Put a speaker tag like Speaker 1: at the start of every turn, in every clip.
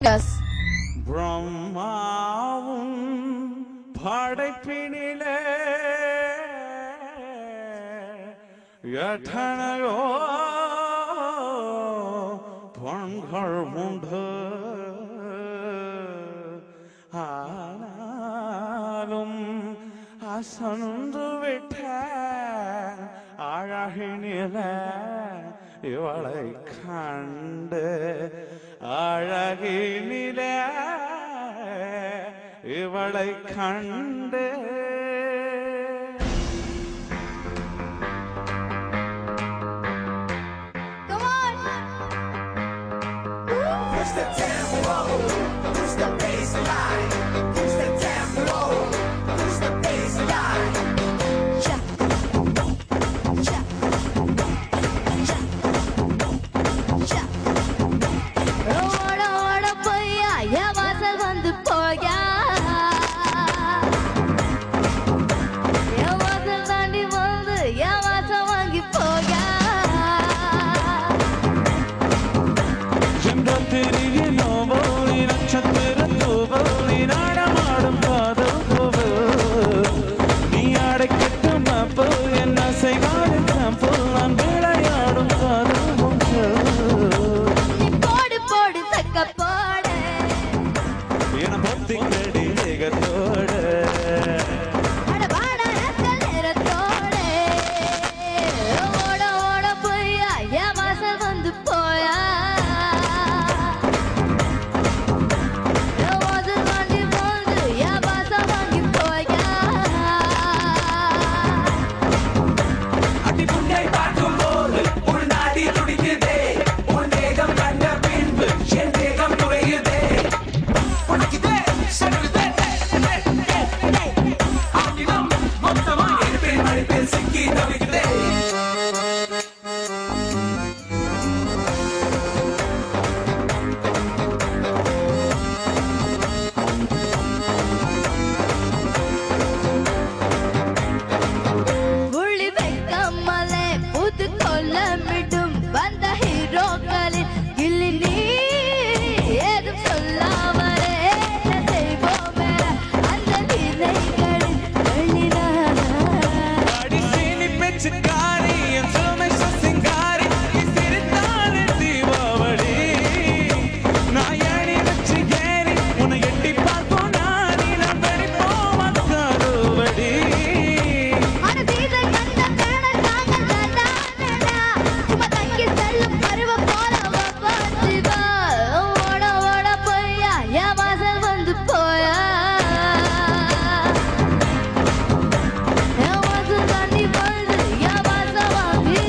Speaker 1: Yes.
Speaker 2: பிரம்மாவும் படைப்பினிலே எத்தனையோ பெண்கள் உண்டு ஆனாலும் அசந்து விட்ட அழகினிலே இவளை கண்டு அழகினிலே இவளை கண்டு
Speaker 1: Come on.
Speaker 3: Push the tempo, push the baseline, push the tempo, push the baseline.
Speaker 1: Check. Check. Check. Check. ஓட போயா என் வாசல் வந்து போயா என் வாசல் தாண்டி வந்து என் வாசல் வாங்கி போயா
Speaker 2: செந்தத்திரியே நோவோலி நட்சத்திர தூவோலி நாடமாடும் காதல் பூவு நீ அடைக்கட்டும் அப்போ என்ன செய்வாடும் தம்போ நான் விளையாடும் காதல் ஒன்று
Speaker 1: நீ போடு போடு சக்க போடு
Speaker 2: என பொத்திக்கடி வேகத்தோடு
Speaker 1: அட வாடா நக்கல் நேரத்தோடு ஓட போயா என் வாசல் வந்து போயா என் வாசல் தாண்டி வந்து என் வாசல் வாங்கி போயா
Speaker 3: அடி உன்னை பார்க்கும்போது உன் நாடி துடிக்குதே உன் தேகம் கண்ட பின்பு என் தேகம் குறையுதே உனக்குதே செல்லுதே ஆகினம் மொத்தமா இருப்பேன் மடிப்பில் சிக்கி தவிக்குதே
Speaker 1: புள்ளி வைக்காமலே புது கொல்லமிடும் வந்த ஹீரோக்களின் கில்லி நீ ஏதும் சொல்லாமலே என்ன செய்வோமே அந்த லீலைகளின் வெளிநாள்
Speaker 2: அடிசேனி பெச்சுக்காரி என் சுமை சிங்காரி சிரித்தானே தீபாவளி நான் ஏறி வச்சு ஏறி உன்னை எட்டி பார்ப்போம் நானி நான் வெடிப்போம் மக்காரோவடி
Speaker 1: அட சீதை கண்ட பேணல் நாங்கள் தாண்டா சும்மா தங்கி செல்லும் பருவ போல பாத்திவா ஓட போயா என் வாசல் வந்து போயா என் வாசல் தாண்டி வந்து என் வாசல் வாங்கி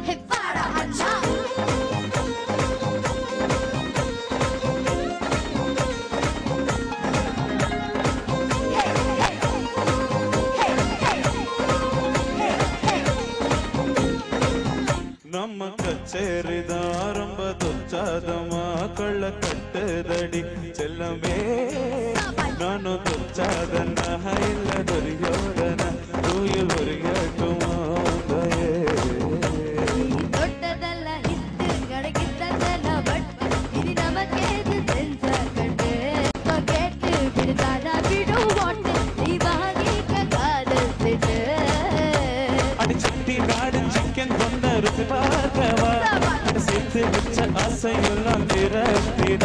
Speaker 1: Hey, para achá.
Speaker 2: நம்ம கச்சேரிದ ஆரம்ப தொச்சாதமா கள்ள கட்டுதடி செல்லமே ನಾನು தொச்சாதನ ಇಲ್ಲ ದೊರಿಯೋದನ தூயில் ஒருகட்டுமா
Speaker 1: தொட்டதல்ல ஹிட்டு கிடைக்கிட்டதெல்லாம் பட்டு இனி நமக்கேது சென்சார் கட்டு இப்ப கேட்டு விடுதாதா விடும் ஓட்டு நீ வாங்கிக்க காதல் செட்டு
Speaker 2: அடி சட்டி நாடு சிக்கன் கொண்ட ருசி பார்க்கவா சேர்த்து வச்ச ஆசையெல்லாம் திரட்டிட